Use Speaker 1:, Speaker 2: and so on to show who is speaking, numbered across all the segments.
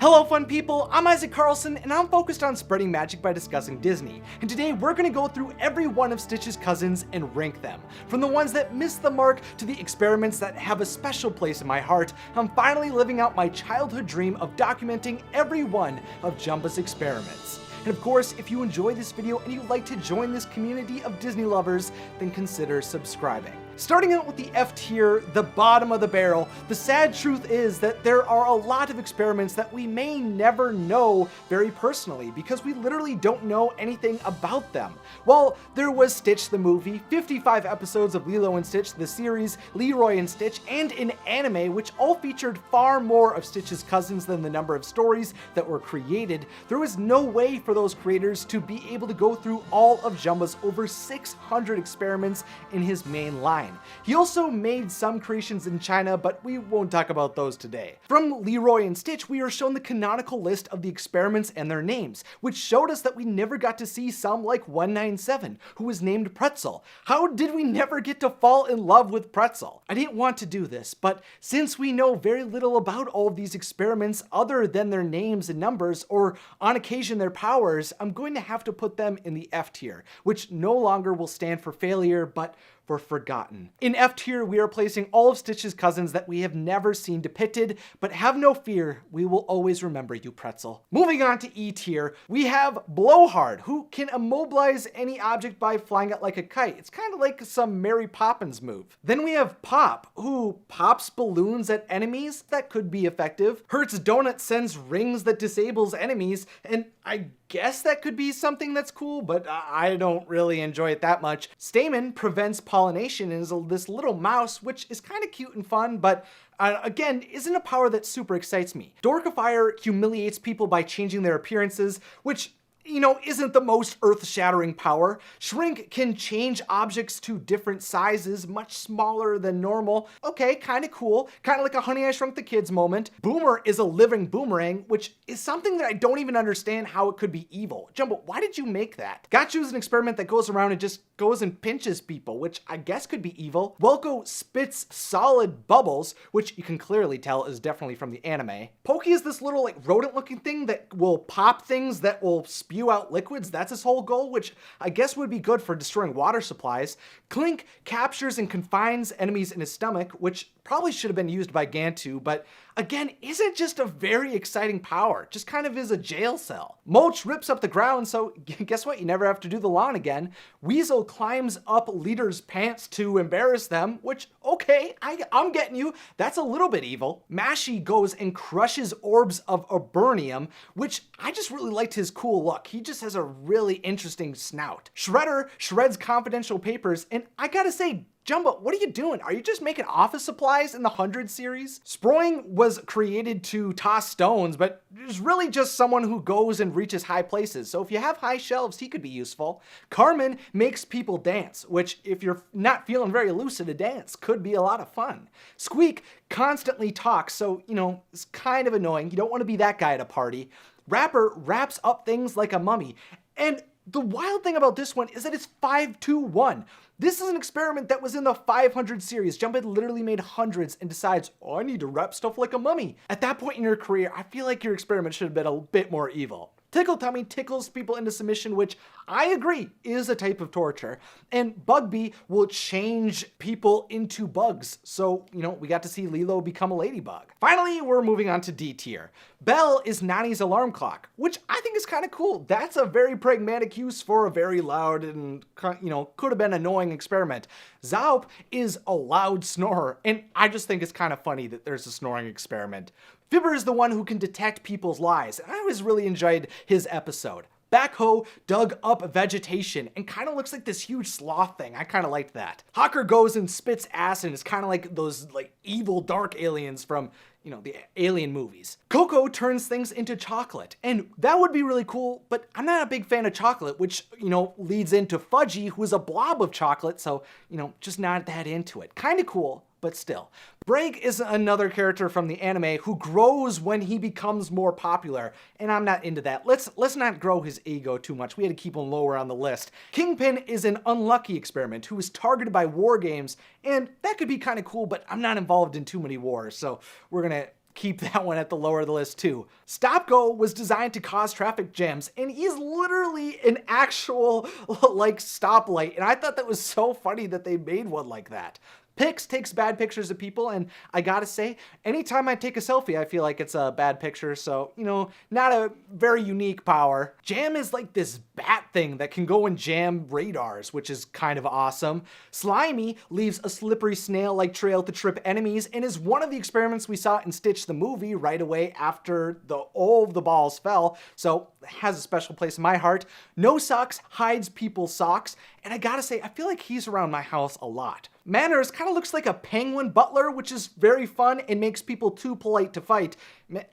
Speaker 1: Hello fun people, I'm Isaac Carlson and I'm focused on spreading magic by discussing Disney. And today we're going to go through every one of Stitch's cousins and rank them. From the ones that missed the mark to the experiments that have a special place in my heart, I'm finally living out my childhood dream of documenting every one of Jumba's experiments. And of course, if you enjoy this video and you'd like to join this community of Disney lovers, then consider subscribing. Starting out with the F tier, the bottom of the barrel, the sad truth is that there are a lot of experiments that we may never know very personally because we literally don't know anything about them. While there was Stitch the movie, 55 episodes of Lilo and Stitch the series, Leroy and Stitch, and an anime which all featured far more of Stitch's cousins than the number of stories that were created, there was no way for those creators to be able to go through all of Jumba's over 600 experiments in his main line. He also made some creations in China, but we won't talk about those today. From Leroy and Stitch, we are shown the canonical list of the experiments and their names, which showed us that we never got to see some like 197, who was named Pretzel. How did we never get to fall in love with Pretzel? I didn't want to do this, but since we know very little about all of these experiments other than their names and numbers, or on occasion their powers, I'm going to have to put them in the F tier, which no longer will stand for failure, but for forgotten. In F tier, we are placing all of Stitch's cousins that we have never seen depicted, but have no fear, we will always remember you, Pretzel. Moving on to E tier, we have Blowhard, who can immobilize any object by flying it like a kite. It's kind of like some Mary Poppins move. Then we have Pop, who pops balloons at enemies. That could be effective. Hertz Donut sends rings that disables enemies, and I guess that could be something that's cool, but I don't really enjoy it that much. Stamen prevents pollination and is this little mouse, which is kind of cute and fun, but again, isn't a power that super excites me. Dorkifier humiliates people by changing their appearances, which, you know, isn't the most earth-shattering power. Shrink can change objects to different sizes, much smaller than normal. Okay, kind of cool. Kind of like a Honey, I Shrunk the Kids moment. Boomer is a living boomerang, which is something that I don't even understand how it could be evil. Jumbo, why did you make that? Gachu is an experiment that goes around and just goes and pinches people, which I guess could be evil. Welko spits solid bubbles, which you can clearly tell is definitely from the anime. Pokey is this little like rodent-looking thing that will pop things that will spew out liquids. That's his whole goal, which I guess would be good for destroying water supplies. Clink captures and confines enemies in his stomach, which probably should have been used by Gantu, but again, isn't just a very exciting power, just kind of is a jail cell. Mulch rips up the ground, so guess what? You never have to do the lawn again. Weasel climbs up leaders' pants to embarrass them, which, okay, I'm getting you. That's a little bit evil. Mashy goes and crushes orbs of Eburnium, which I just really liked his cool look. He just has a really interesting snout. Shredder shreds confidential papers, and I gotta say, Jumbo, what are you doing? Are you just making office supplies in the 100 series? Sproing was created to toss stones, but is really just someone who goes and reaches high places. So if you have high shelves, he could be useful. Carmen makes people dance, which if you're not feeling very lucid, a dance could be a lot of fun. Squeak constantly talks, so, you know, it's kind of annoying. You don't want to be that guy at a party. Rapper wraps up things like a mummy. And the wild thing about this one is that it's 5-2-1. This is an experiment that was in the 500 series. Jump had literally made hundreds and decides, oh, I need to wrap stuff like a mummy. At that point in your career, I feel like your experiment should have been a bit more evil. Tickle Tummy tickles people into submission, which I agree is a type of torture. And Bugbee will change people into bugs. So, you know, we got to see Lilo become a ladybug. Finally, we're moving on to D tier. Bell is Nani's alarm clock, which I think is kind of cool. That's a very pragmatic use for a very loud and, you know, could have been annoying experiment. Zaup is a loud snorer, and I just think it's kind of funny that there's a snoring experiment. Fibber is the one who can detect people's lies, and I always really enjoyed his episode. Backhoe dug up vegetation and kind of looks like this huge sloth thing. I kind of liked that. Hawker goes and spits acid. It's kind of like those like evil dark aliens from, you know, the Alien movies. Coco turns things into chocolate, and that would be really cool, but I'm not a big fan of chocolate, which, you know, leads into Fudgy, who is a blob of chocolate, so, you know, just not that into it. Kind of cool, but still. Brake is another character from the anime who grows when he becomes more popular, and I'm not into that. Let's not grow his ego too much. We had to keep him lower on the list. Kingpin is an unlucky experiment who is targeted by war games, and that could be kind of cool, but I'm not involved in too many wars, so we're gonna keep that one at the lower of the list too. Stop Go was designed to cause traffic jams, and he's literally an actual like stoplight, and I thought that was so funny that they made one like that. Pix takes bad pictures of people, and I gotta say, anytime I take a selfie, I feel like it's a bad picture, so, you know, not a very unique power. Jam is like this bat thing that can go and jam radars, which is kind of awesome. Slimy leaves a slippery snail-like trail to trip enemies, and is one of the experiments we saw in Stitch the movie right away after all of the balls fell, so has a special place in my heart. No Socks hides people's socks, and I gotta say, I feel like he's around my house a lot. Manners kind of looks like a penguin butler, which is very fun and makes people too polite to fight.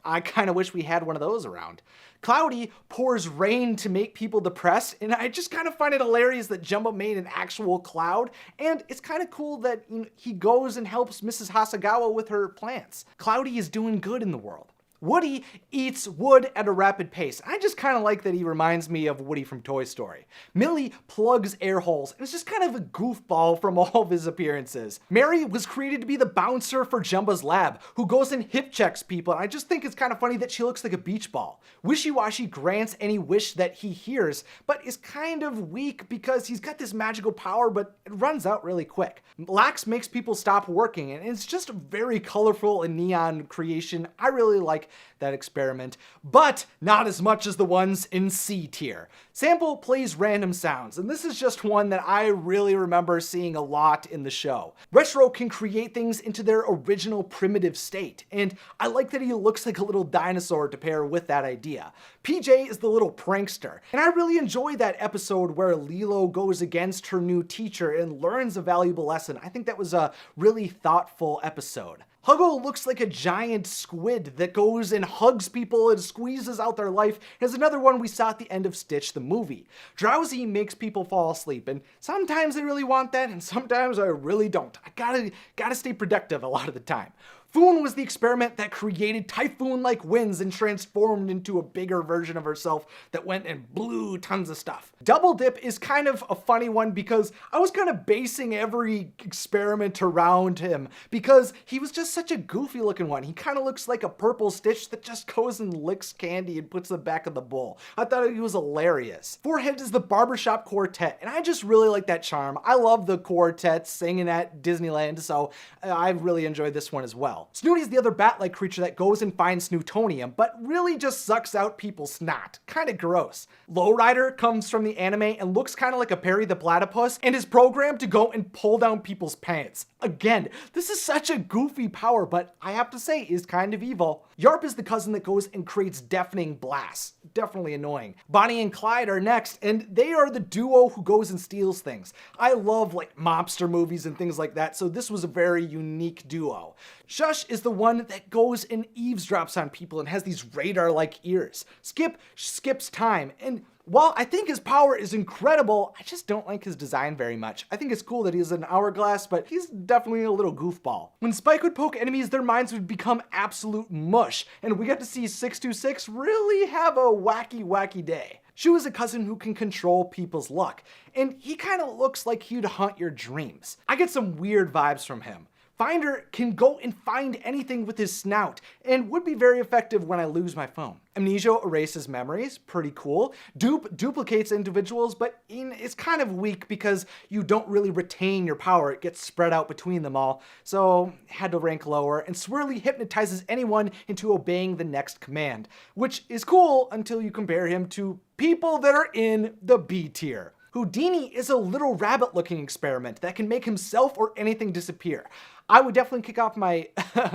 Speaker 1: I kind of wish we had one of those around. Cloudy pours rain to make people depressed, and I just kind of find it hilarious that Jumba made an actual cloud, and it's kind of cool that, you know, he goes and helps Mrs. Hasagawa with her plants. Cloudy is doing good in the world. Woody eats wood at a rapid pace. I just kind of like that he reminds me of Woody from Toy Story. Millie plugs air holes, and it's just kind of a goofball from all of his appearances. Mary was created to be the bouncer for Jumba's lab, who goes and hip checks people, and I just think it's kind of funny that she looks like a beach ball. Wishy Washy grants any wish that he hears, but is kind of weak because he's got this magical power, but it runs out really quick. Lax makes people stop working, and it's just a very colorful and neon creation. I really like that experiment, but not as much as the ones in C tier. Sample plays random sounds, and this is just one that I really remember seeing a lot in the show. Retro can create things into their original primitive state, and I like that he looks like a little dinosaur to pair with that idea. PJ is the little prankster, and I really enjoy that episode where Lilo goes against her new teacher and learns a valuable lesson. I think that was a really thoughtful episode. Huggo looks like a giant squid that goes and hugs people and squeezes out their life. There's another one we saw at the end of Stitch the movie. Drowsy makes people fall asleep, and sometimes I really want that, and sometimes I really don't. I gotta stay productive a lot of the time. Foon was the experiment that created typhoon-like winds and transformed into a bigger version of herself that went and blew tons of stuff. Double Dip is kind of a funny one because I was kind of basing every experiment around him because he was just such a goofy looking one. He kind of looks like a purple Stitch that just goes and licks candy and puts it back in the bowl. I thought he was hilarious. Forehead is the barbershop quartet, and I just really like that charm. I love the quartet singing at Disneyland, so I really enjoyed this one as well. Snooty's the other bat-like creature that goes and finds Snootonium, but really just sucks out people's snot. Kinda gross. Lowrider comes from the anime and looks kinda like a Perry the Platypus, and is programmed to go and pull down people's pants. Again, this is such a goofy power, but I have to say, is kind of evil. Yarp is the cousin that goes and creates deafening blasts. Definitely annoying. Bonnie and Clyde are next, and they are the duo who goes and steals things. I love like mobster movies and things like that, so this was a very unique duo. Shush is the one that goes and eavesdrops on people and has these radar-like ears. Skip skips time, and while I think his power is incredible, I just don't like his design very much. I think it's cool that he's an hourglass, but he's definitely a little goofball. When Spike would poke enemies, their minds would become absolute mush, and we got to see 626 really have a wacky day. Shu is a cousin who can control people's luck, and he kind of looks like he'd haunt your dreams. I get some weird vibes from him. Finder can go and find anything with his snout, and would be very effective when I lose my phone. Amnesia erases memories, pretty cool. Dupe duplicates individuals, but it's kind of weak because you don't really retain your power. It gets spread out between them all, so had to rank lower. And Swirly hypnotizes anyone into obeying the next command, which is cool until you compare him to people that are in the B tier. Houdini is a little rabbit-looking experiment that can make himself or anything disappear. I would definitely kick off my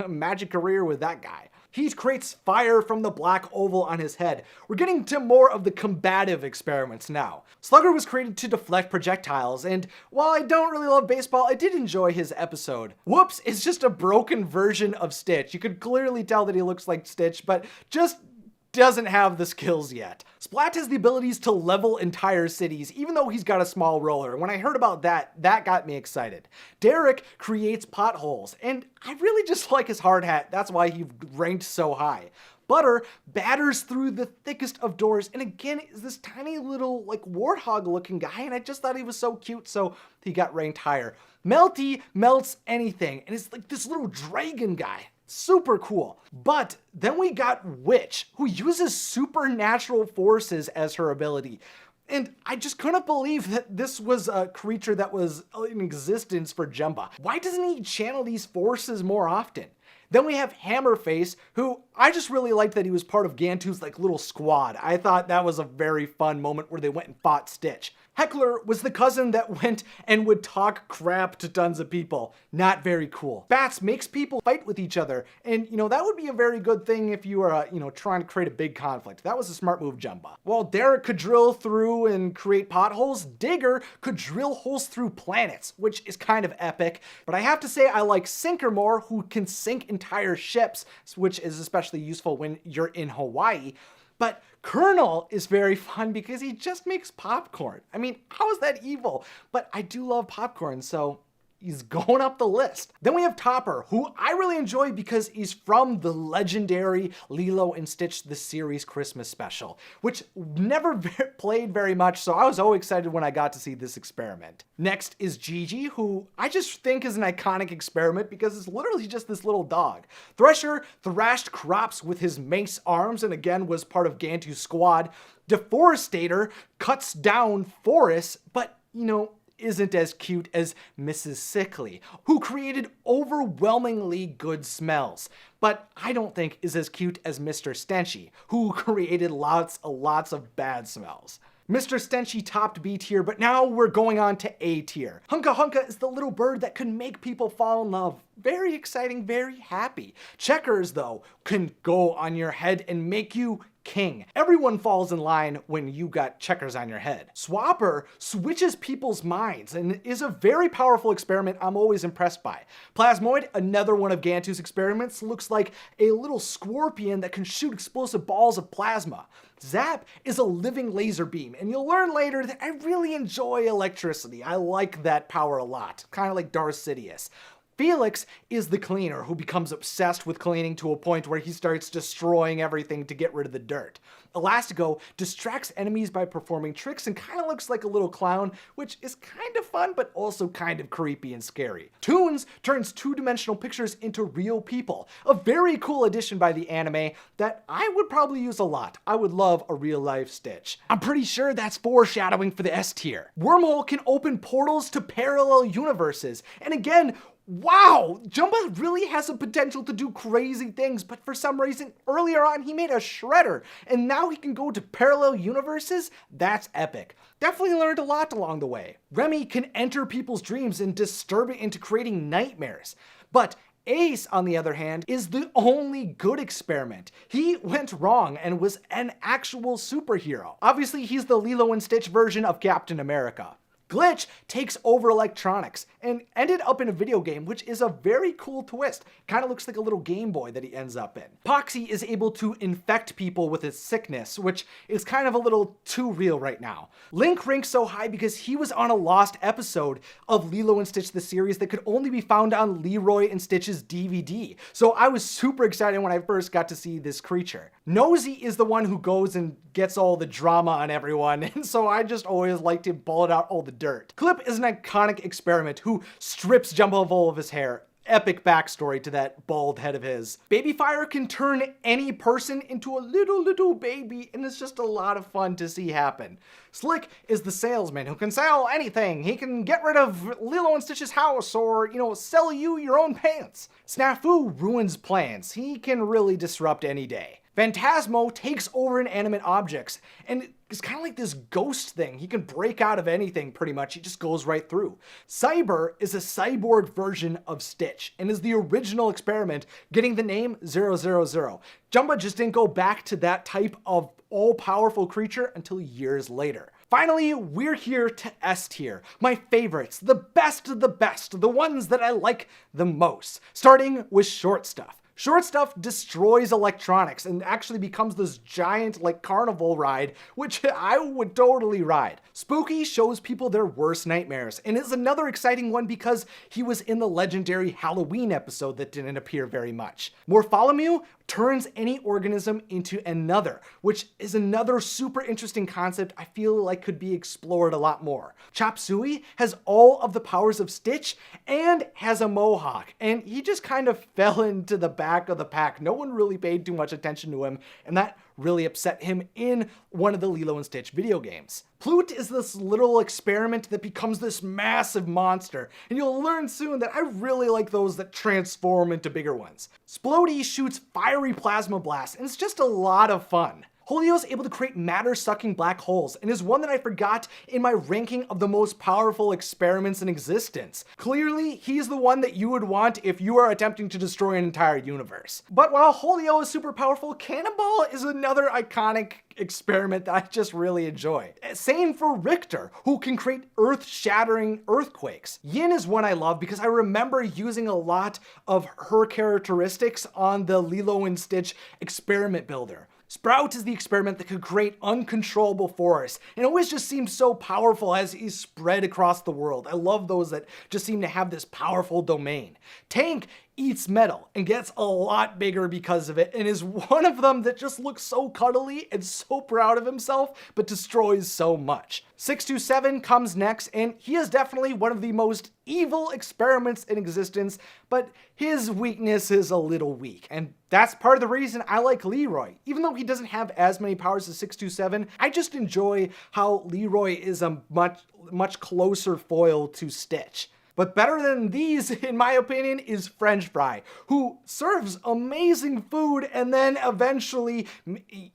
Speaker 1: magic career with that guy. He creates fire from the black oval on his head. We're getting to more of the combative experiments now. Slugger was created to deflect projectiles, and while I don't really love baseball, I did enjoy his episode. Whoops is just a broken version of Stitch. You could clearly tell that he looks like Stitch, but just doesn't have the skills yet. Splat has the abilities to level entire cities, even though he's got a small roller. When I heard about that, that got me excited. Derek creates potholes, and I really just like his hard hat. That's why he ranked so high. Butter batters through the thickest of doors, and again is this tiny little like warthog looking guy, and I just thought he was so cute, so he got ranked higher. Melty melts anything, and it's like this little dragon guy. Super cool. But then we got Witch, who uses supernatural forces as her ability. And I just couldn't believe that this was a creature that was in existence for Jumba. Why doesn't he channel these forces more often? Then we have Hammerface, who I just really liked that he was part of Gantu's like little squad. I thought that was a very fun moment where they went and fought Stitch. Heckler was the cousin that went and would talk crap to tons of people. Not very cool. Bats makes people fight with each other. And, that would be a very good thing if you were, trying to create a big conflict. That was a smart move, Jumba. While Derek could drill through and create potholes, Digger could drill holes through planets, which is kind of epic. But I have to say I like Sinker more, who can sink entire ships, which is especially useful when you're in Hawaii. But Colonel is very fun because he just makes popcorn. I mean, how is that evil? But I do love popcorn, so he's going up the list. Then we have Topper, who I really enjoy because he's from the legendary Lilo and Stitch The Series Christmas Special, which never played very much, so I was always excited when I got to see this experiment. Next is Gigi, who I just think is an iconic experiment because it's literally just this little dog. Thresher thrashed crops with his mace arms and again was part of Gantu's squad. Deforestator cuts down forests, but isn't as cute as Mrs. Sickly, who created overwhelmingly good smells, but I don't think is as cute as Mr. Stenchy, who created lots of bad smells. Mr. Stenchy topped B tier, but now we're going on to A tier. Hunka Hunka is the little bird that can make people fall in love. Very exciting, very happy. Checkers, though, can go on your head and make you king. Everyone falls in line when you got checkers on your head. Swapper switches people's minds and is a very powerful experiment I'm always impressed by. Plasmoid, another one of Gantu's experiments, looks like a little scorpion that can shoot explosive balls of plasma. Zap is a living laser beam, and you'll learn later that I really enjoy electricity. I like that power a lot, kind of like Darth Sidious. Felix is the cleaner who becomes obsessed with cleaning to a point where he starts destroying everything to get rid of the dirt. Elastico distracts enemies by performing tricks and kind of looks like a little clown, which is kind of fun but also kind of creepy and scary. Toons turns two-dimensional pictures into real people, a very cool addition by the anime that I would probably use a lot. I would love a real-life Stitch. I'm pretty sure that's foreshadowing for the S tier. Wormhole can open portals to parallel universes, and again, wow, Jumba really has the potential to do crazy things, but for some reason, earlier on, he made a shredder, and now he can go to parallel universes? That's epic. Definitely learned a lot along the way. Remy can enter people's dreams and disturb it into creating nightmares. But Ace, on the other hand, is the only good experiment. He went wrong and was an actual superhero. Obviously, he's the Lilo and Stitch version of Captain America. Glitch takes over electronics and ended up in a video game, which is a very cool twist. Kind of looks like a little Game Boy that he ends up in. Poxy is able to infect people with his sickness, which is kind of a little too real right now. Link ranks so high because he was on a lost episode of Lilo and Stitch the series that could only be found on Leroy and Stitch's DVD. So I was super excited when I first got to see this creature. Nosy is the one who goes and gets all the drama on everyone, and so I just always liked to bullet out all the dirt. Clip is an iconic experiment who strips Jumbo of all of his hair. Epic backstory to that bald head of his. Babyfire can turn any person into a little baby, and it's just a lot of fun to see happen. Slick is the salesman who can sell anything. He can get rid of Lilo and Stitch's house or, sell you your own pants. Snafu ruins plans. He can really disrupt any day. Phantasmo takes over inanimate objects, and it's kind of like this ghost thing. He can break out of anything pretty much. He just goes right through. Cyber is a cyborg version of Stitch and is the original experiment, getting the name 000. Jumba just didn't go back to that type of all-powerful creature until years later. Finally, we're here to S tier. My favorites, the best of the best, the ones that I like the most. Starting with Short Stuff. Short Stuff destroys electronics and actually becomes this giant carnival ride, which I would totally ride. Spooky shows people their worst nightmares and is another exciting one because he was in the legendary Halloween episode that didn't appear very much. Morpholomew turns any organism into another, which is another super interesting concept I feel like could be explored a lot more. Chop Suey has all of the powers of Stitch and has a mohawk, and he just kind of fell into the back back of the pack. No one really paid too much attention to him, and that really upset him in one of the Lilo and Stitch video games. Plute is this little experiment that becomes this massive monster, and you'll learn soon that I really like those that transform into bigger ones. Splody shoots fiery plasma blasts, and it's just a lot of fun. Holio is able to create matter-sucking black holes, and is one that I forgot in my ranking of the most powerful experiments in existence. Clearly, he's the one that you would want if you are attempting to destroy an entire universe. But while Holio is super powerful, Cannonball is another iconic experiment that I just really enjoy. Same for Richter, who can create earth-shattering earthquakes. Yin is one I love because I remember using a lot of her characteristics on the Lilo and Stitch experiment builder. Sprout is the experiment that could create uncontrollable forests, and always just seems so powerful as he's spread across the world. I love those that just seem to have this powerful domain. Tank eats metal and gets a lot bigger because of it, and is one of them that just looks so cuddly and so proud of himself, but destroys so much. 627 comes next, and he is definitely one of the most evil experiments in existence, but his weakness is a little weak, and that's part of the reason I like Leroy. Even though he doesn't have as many powers as 627, I just enjoy how Leroy is a much closer foil to Stitch. But better than these, in my opinion, is French Fry, who serves amazing food and then eventually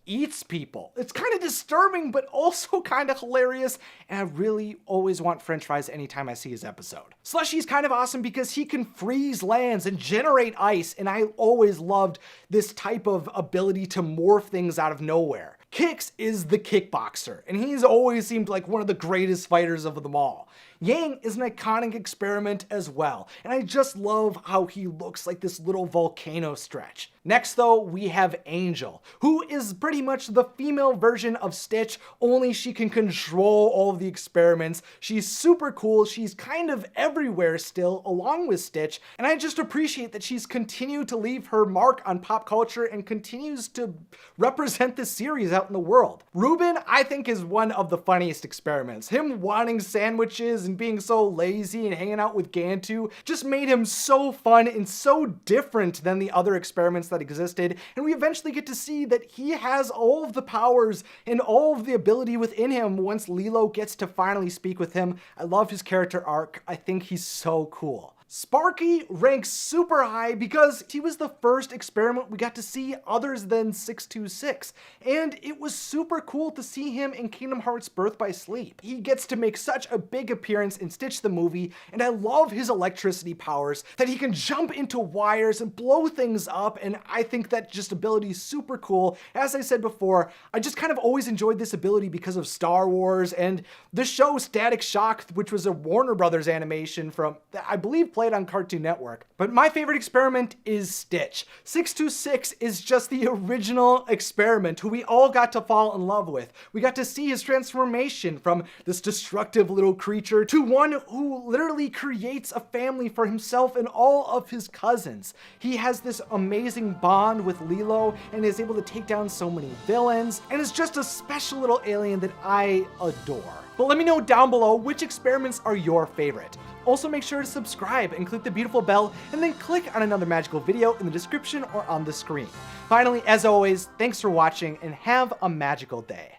Speaker 1: eats people. It's kind of disturbing, but also kind of hilarious, and I really always want French Fries anytime I see his episode. Slushy's kind of awesome because he can freeze lands and generate ice, and I always loved this type of ability to morph things out of nowhere. Kix is the kickboxer, and he's always seemed like one of the greatest fighters of them all. Yang is an iconic experiment as well, and I just love how he looks like this little volcano stretch. Next though, we have Angel, who is pretty much the female version of Stitch, only she can control all of the experiments. She's super cool, she's kind of everywhere still, along with Stitch, and I just appreciate that she's continued to leave her mark on pop culture and continues to represent this series out in the world. Ruben, I think, is one of the funniest experiments. Him wanting sandwiches and being so lazy and hanging out with Gantu just made him so fun and so different than the other experiments that existed, and we eventually get to see that he has all of the powers and all of the ability within him once Lilo gets to finally speak with him. I love his character arc. I think he's so cool. Sparky ranks super high because he was the first experiment we got to see others than 626, and it was super cool to see him in Kingdom Hearts Birth by Sleep. He gets to make such a big appearance in Stitch the movie, and I love his electricity powers, that he can jump into wires and blow things up, and I think that just ability is super cool. As I said before, I just kind of always enjoyed this ability because of Star Wars and the show Static Shock, which was a Warner Brothers animation from, I believe, played on Cartoon Network. But my favorite experiment is Stitch. 626 is just the original experiment who we all got to fall in love with. We got to see his transformation from this destructive little creature to one who literally creates a family for himself and all of his cousins. He has this amazing bond with Lilo and is able to take down so many villains, and is just a special little alien that I adore. But let me know down below which experiments are your favorite. Also, make sure to subscribe and click the beautiful bell, and then click on another magical video in the description or on the screen. Finally, as always, thanks for watching and have a magical day.